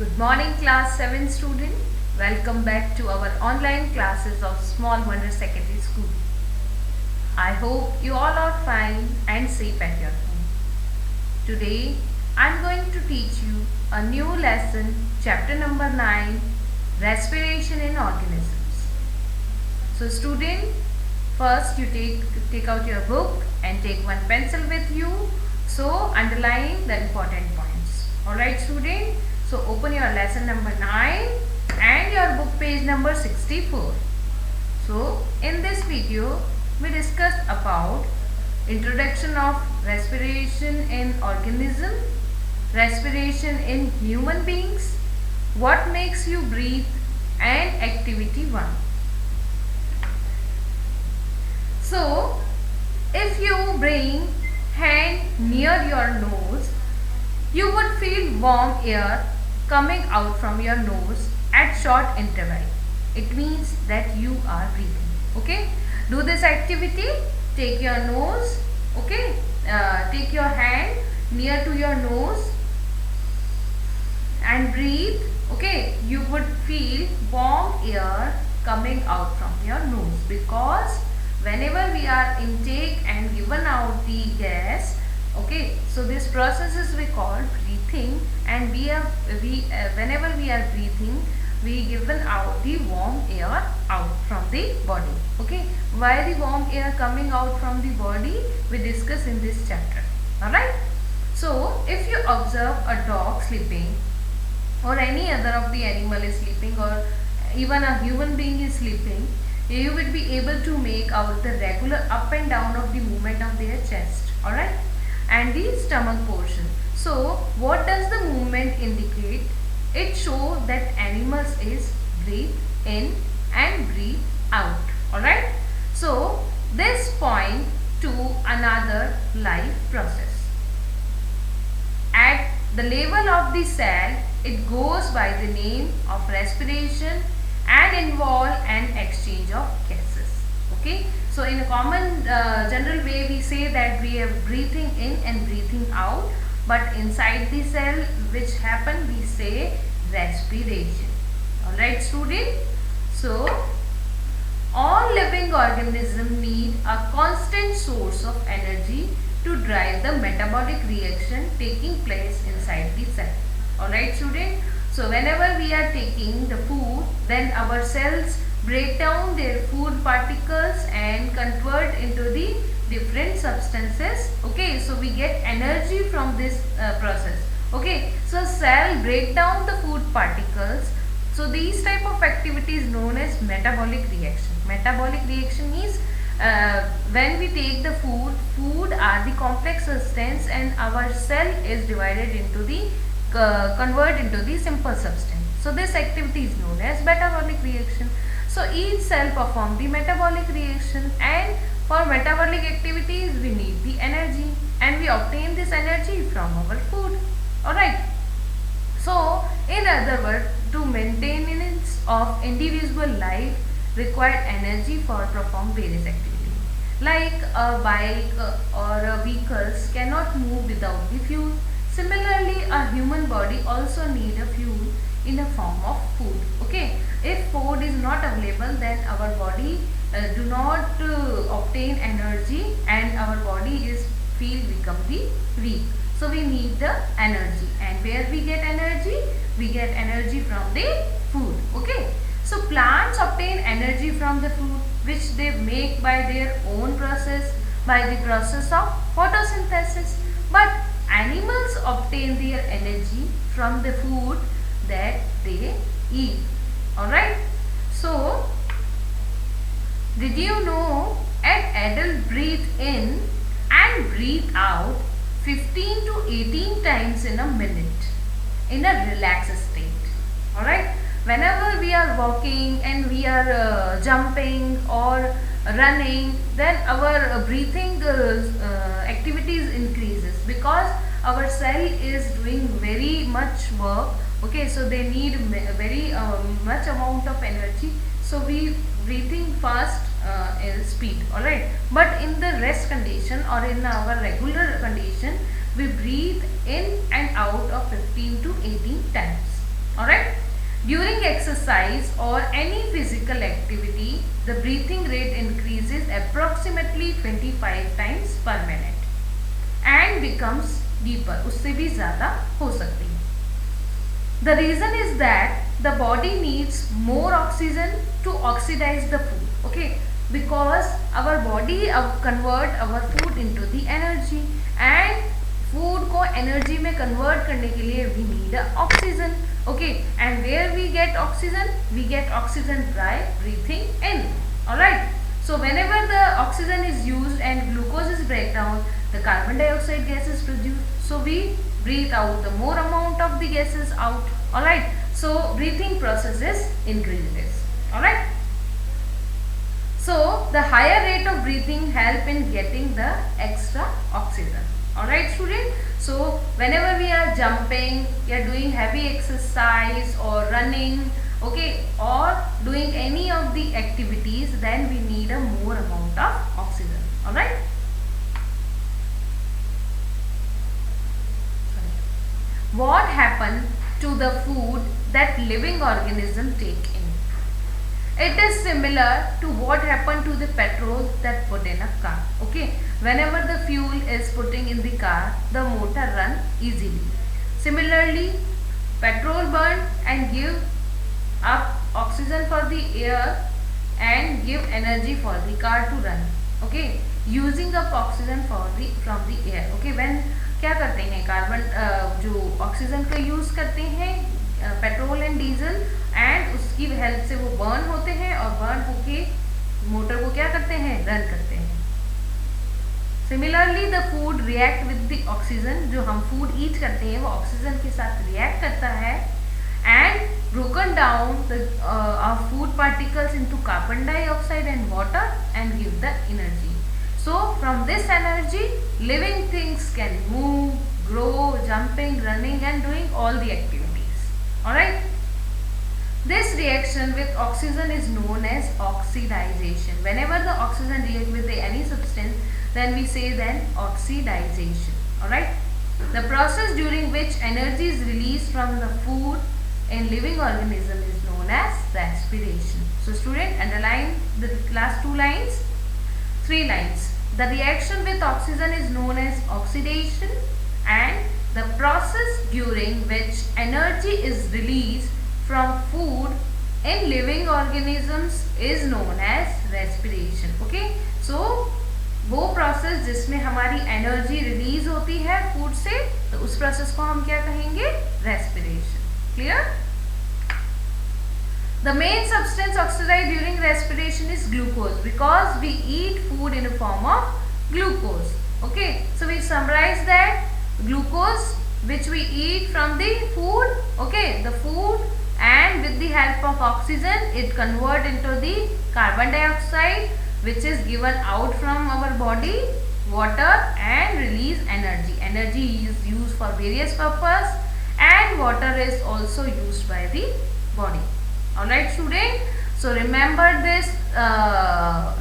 Good morning, class 7 student. Welcome back to our online classes of Small Wonder Secondary School. I hope you all are fine and safe at your home. Today, I am going to teach you a new lesson, chapter number 9, Respiration in Organisms. So student, first you take out your book and take one pencil with you. So underline the important points. Alright student. So open your lesson number 9 and your book page number 64. So in this video we discussed about introduction of respiration in organism, respiration in human beings, what makes you breathe, and activity 1. So if you bring hand near your nose, you would feel warm air coming out from your nose at short interval. It means that you are breathing. Okay, do this activity. Take your nose, okay, take your hand near to your nose and breathe. Okay, you would feel warm air coming out from your nose, because whenever we are intake and given out the gas, okay, so this process is we call breathing, and whenever we are breathing, we given out the warm air out from the body. Okay, why the warm air coming out from the body, we discuss in this chapter. Alright, so if you observe a dog sleeping, or any other of the animal is sleeping, or even a human being is sleeping, you will be able to make out the regular up and down of the movement of their chest. Alright, and the stomach portion. So what does the movement indicate? It shows that animals is breathe in and breathe out. Alright, so this point to another life process. At the level of the cell, it goes by the name of respiration and involve an exchange of gases. Okay, so in a common general way, we say that we are breathing in and breathing out, but inside the cell which happen, we say respiration. Alright student, so all living organisms need a constant source of energy to drive the metabolic reaction taking place inside the cell. Alright student, so whenever we are taking the food, then our cells break down their food particles and convert into the different substances. Okay, so we get energy from this process. Okay, so cell break down the food particles. So these type of activity is known as metabolic reaction. Metabolic reaction means when we take the food are the complex substance, and our cell is divided into the convert into the simple substance. So this activity is known as metabolic reaction. So each cell perform the metabolic reaction, and for metabolic activities we need the energy, and we obtain this energy from our food. Alright. So in other words, to maintenance of individual life required energy for perform various activities. Like a bike or a vehicles cannot move without the fuel. Similarly, a human body also need a fuel in a form of food. Okay, if food is not available, then our body do not obtain energy, and our body is become the weak. So we need the energy, and where we get energy? We get energy from the food. Okay, so plants obtain energy from the food which they make by their own process, by the process of photosynthesis, but animals obtain their energy from the food that they eat. Alright, so did you know an adult breathe in and breathe out 15 to 18 times in a minute in a relaxed state? Alright, whenever we are walking and we are jumping or running, then our breathing activities increases, because our cell is doing very much work. Okay, so they need very much amount of energy, so we breathing fast is speed. Alright, but in the rest condition or in our regular condition, we breathe in and out of 15 to 18 times. Alright. During exercise or any physical activity, the breathing rate increases approximately 25 times per minute and becomes deeper. उससे भी ज़्यादा हो सकती है. The reason is that the body needs more oxygen to oxidize the food. Okay, because our body convert our food into the energy, and food को energy में convert करने के लिए we need oxygen. Okay, and where we get oxygen? We get oxygen by breathing in. Alright. So whenever the oxygen is used and glucose is break down, the carbon dioxide gas is produced. So we breathe out the more amount of the gases out. Alright. So breathing process is increases. Alright. So the higher rate of breathing help in getting the extra oxygen. Alright student. So whenever we are jumping, we are doing heavy exercise or running, okay, or doing any of the activities, then we need a more amount of oxygen. Alright. What happened to the food that living organism take in? It is similar to what happened to the petrol that put in a car. Okay, whenever the fuel is putting in the car, the motor run easily. Similarly, petrol burn and give up oxygen for the air and give energy for the car to run. Okay, using up oxygen from the air. Okay, when क्या करते हैं carbon जो oxygen का use करते हैं petrol and diesel, and उसकी help से वो बर्न होते हैं और बर्न होके मोटर को क्या करते हैं, रन करते हैं. Similarly the food react with the oxygen. जो हम फूड ईट करते हैं वो ऑक्सीजन के साथ रिएक्ट करता है and broken down the food particles into carbon dioxide and water and give the energy. So from this energy, living things can move, grow, jumping, running and doing all the activities. Alright. This reaction with oxygen is known as oxidization. Whenever the oxygen reacts with any substance, then we say then oxidization. Alright. The process during which energy is released from the food in living organism is known as respiration. So student, underline the last two lines, 3 lines. The reaction with oxygen is known as oxidation, and the process during which energy is released from food in living organisms is known as respiration. Okay, so वो process जिसमें हमारी energy release होती है food से, तो उस process को हम क्या कहेंगे, respiration. Clear? The main substance oxidized during respiration is glucose, because we eat food in a form of glucose. Okay, so we summarize that glucose which we eat from the food, okay, the food, and with the help of oxygen it convert into the carbon dioxide which is given out from our body, water, and release energy. Energy is used for various purpose and water is also used by the body. Alright student, so remember this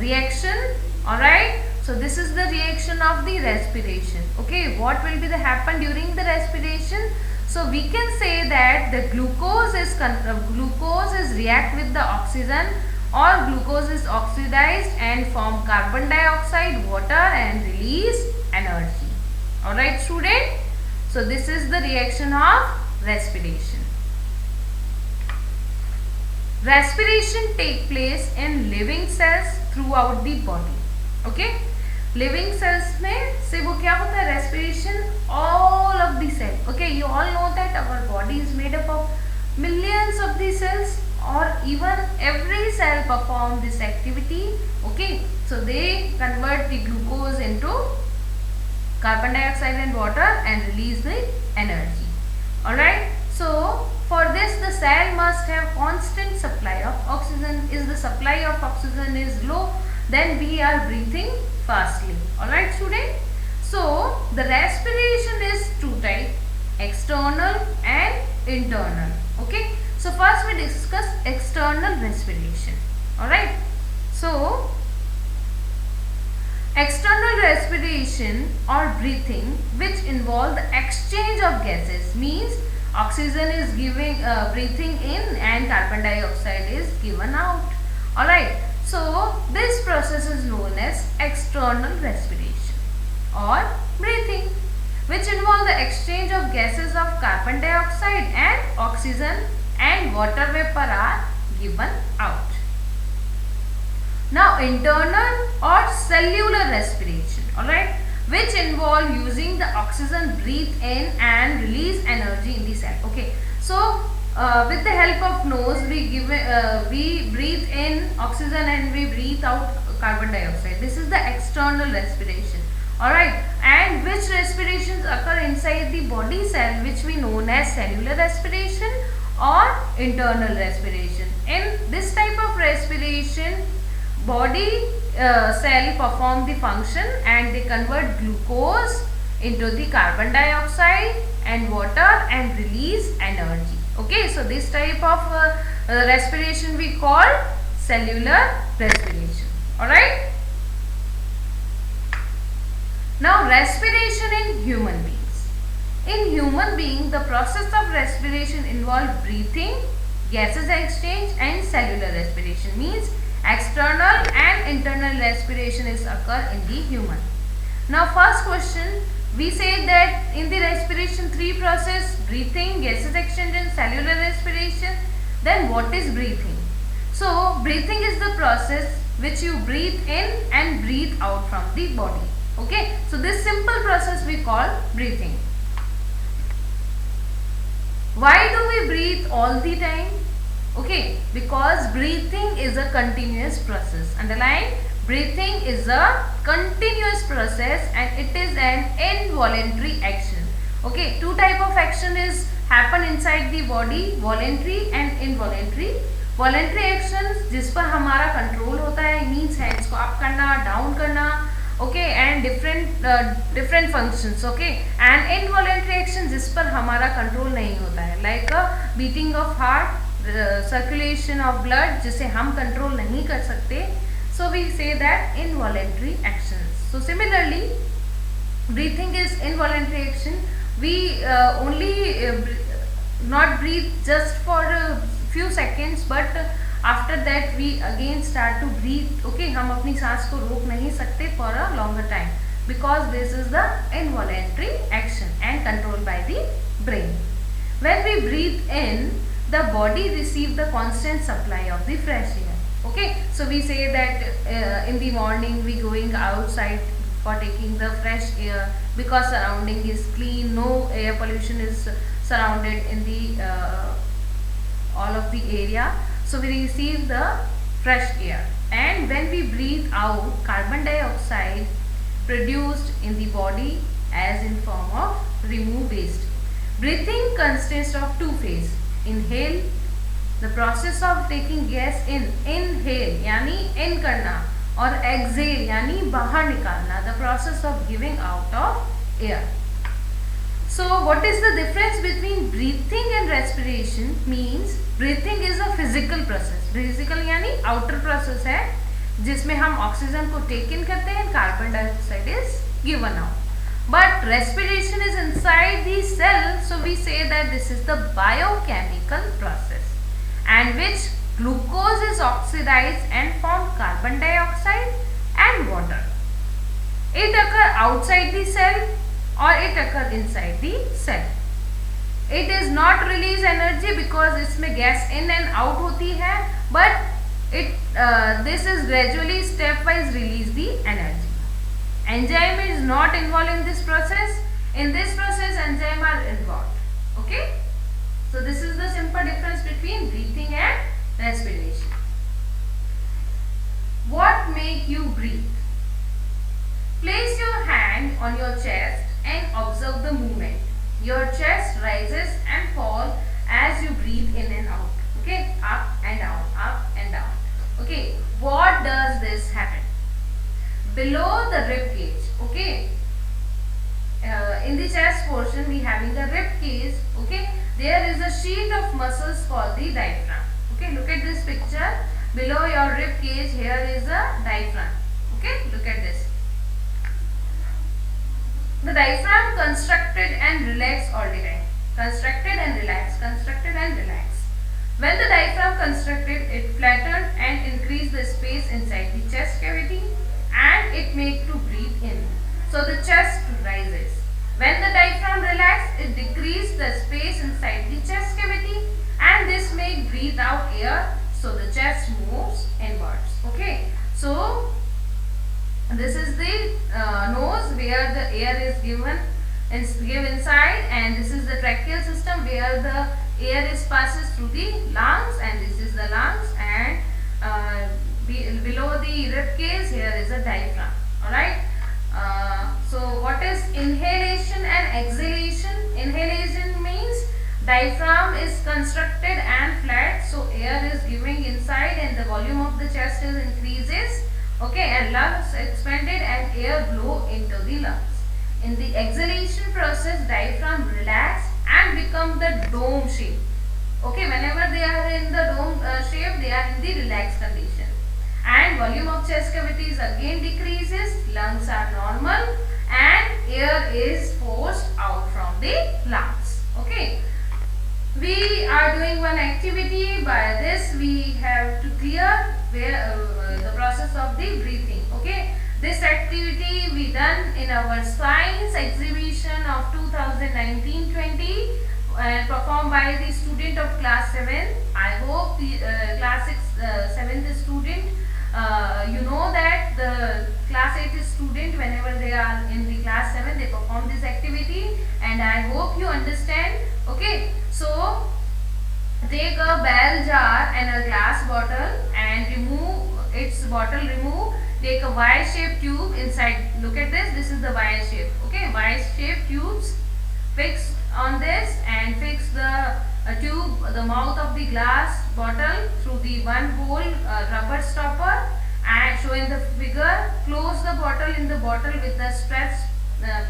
reaction. Alright, so this is the reaction of the respiration. Okay, what will be the happen during the respiration? So we can say that the glucose is react with the oxygen, or glucose is oxidized and form carbon dioxide, water, and release energy. Alright student, so this is the reaction of respiration. Respiration take place in living cells throughout the body. Okay, living cells में से वो क्या होता है, respiration all of the cell. Okay, you all know that our body is made up of millions of the cells, or even every cell perform this activity. Okay, so they convert the glucose into carbon dioxide and water and release the energy. Alright, so for this the cell must have constant supply of oxygen. If the supply of oxygen is low, then we are breathing fastly. Alright student, so the respiration is two types, external and internal. Okay, so first we discuss external respiration. Alright, so external respiration or breathing which involve the exchange of gases means oxygen is breathing in and carbon dioxide is given out. Alright, so this process is known as external respiration or breathing, which involve the exchange of gases of carbon dioxide and oxygen, and water vapor are given out. Now internal or cellular respiration, alright, which involve using the oxygen breathe in and release energy in the cell. Okay, so with the help of nose we breathe in oxygen and we breathe out carbon dioxide. This is the external respiration. Alright, and which respirations occur inside the body cell, which we known as cellular respiration or internal respiration. In this type of respiration, body cell perform the function and they convert glucose into the carbon dioxide and water and release energy. Okay, so this type of respiration we call cellular respiration. Alright. Now respiration in human beings. In human being, the process of respiration involves breathing, gases exchange and cellular respiration. Means external and internal respiration is occur in the human. Now first question, we say that in the respiration three process, breathing, gases exchange and cellular respiration. Then what is breathing? So breathing is the process which you breathe in and breathe out from the body. Okay, so this simple process we call breathing. Why do we breathe all the time? Okay, because breathing is a continuous process. Underline, breathing is a continuous process and it is an involuntary action. Okay, two type of action is happen inside the body, voluntary and involuntary. Voluntary actions जिस पर हमारा control होता है, means hands को up करना, down करना, okay, and different functions. Okay, and involuntary action जिस पर हमारा कंट्रोल नहीं होता है, like a beating of heart, circulation of blood, जिसे हम कंट्रोल नहीं कर सकते. So we say that involuntary actions. So similarly, breathing is involuntary action. We only not breathe just for a few seconds, but after that we again start to breathe. Okay, हम अपनी सांस को रोक नहीं सकते for a longer time because this is the involuntary action and controlled by the brain. When we breathe in, the body receives the constant supply of the fresh air. Okay, so we say that in the morning we going outside for taking the fresh air because surrounding is clean, no air pollution is surrounded in the all of the area. So we receive the fresh air, and when we breathe out, carbon dioxide produced in the body as in form of remove waste. Breathing consists of two phases. Inhale, the process of taking gas in, inhale यानी in करना, और exhale यानी बाहर निकालना, the process of giving out of air. So what is the difference between breathing and respiration? Means breathing is a physical process. Physical यानी outer process है जिसमें हम ऑक्सीजन को टेक इन करते हैं, carbon dioxide is given out. But respiration is inside the cell, so we say that this is the biochemical process, and which glucose is oxidized and form carbon dioxide and water. It occurs outside the cell or it occurs inside the cell. It is not release energy because इसमें gas in and out होती है, but this is gradually stepwise release the energy. Enzyme is not involved in this process. In this process, enzyme are involved. Okay. So this is the simple difference between breathing and respiration. What make you breathe? Place your hand on your chest and observe the movement. Your chest rises and falls as you breathe in and out. Okay, up and down, up and down. Okay, what does this happen? Below the rib cage, okay, in the chest portion we having the rib cage, okay, there is a sheet of muscles called the diaphragm. Okay, look at this picture. Below your rib cage here is a diaphragm. Okay, look at this. The diaphragm constructed and relaxed all the time. Constructed and relaxed, constructed and relaxed. When the diaphragm constructed, it flattened and increased the space inside the chest cavity and it made to breathe in. So the chest rises. When the diaphragm relaxed, it decreased the space inside the chest cavity and this made breathe out air. So the chest moves inwards. Okay. So this is the nose where the air is given give inside, and this is the tracheal system where the air is passes through the lungs, and this is the lungs, and below the rib cage here is a diaphragm. Alright. So what is inhalation and exhalation? Inhalation means diaphragm is constructed and flat, so air is giving inside and the volume of the chest is increases. Okay, and lungs expanded and air blow into the lungs. In the exhalation process, diaphragm relax and become the dome shape. Okay, whenever they are in the dome shape, they are in the relaxed condition. And volume of chest cavities again decreases, lungs are normal and air is forced out from the lungs. Okay. We are doing one activity. By this we have to clear the process of the breathing. Okay. This activity we done in our science exhibition of 2019-20 performed by the student of class 7. I hope the class 7th student, you know that the class 8 student, whenever they are in the class 7, they perform this activity, and I hope you understand. Okay, so take a bell jar and a glass bottle and remove its bottle. Take a Y-shaped tube inside. Look at this. This is the Y-shape. Okay, Y-shaped tubes. Fix on this and fix the tube, the mouth of the glass bottle through the one hole rubber stopper, and show in the figure. Close the bottle in the bottle with the stretched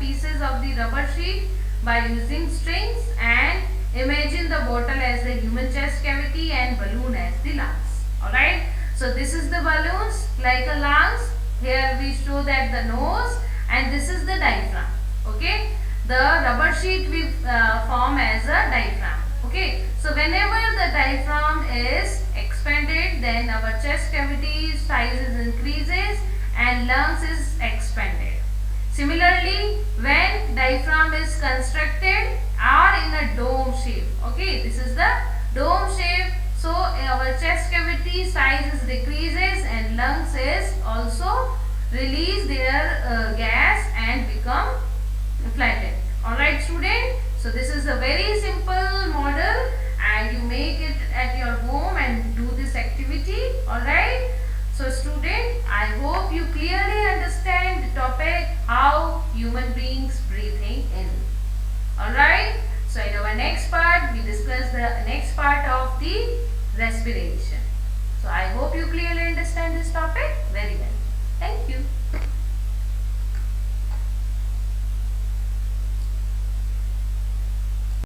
pieces of the rubber sheet by using strings, and imagine the bottle as the human chest cavity and balloon as the lungs. Alright. So this is the balloons like a lungs. Here we show that the nose, and this is the diaphragm. Okay. The rubber sheet we form as a diaphragm. Okay. So whenever the diaphragm is expanded, then our chest cavity size increases and lungs is expanded. Similarly, when diaphragm is constructed or in a dome shape. Okay. This is the dome shape. So our chest cavity size is decreases and lungs is also release their gas and become flattened. Alright student. So this is a very simple model and you make it at your home and do this activity. Alright. So student, I hope you clearly understand the topic how human beings breathing in. Alright. So in our next part, we discuss the next part of the respiration. So I hope you clearly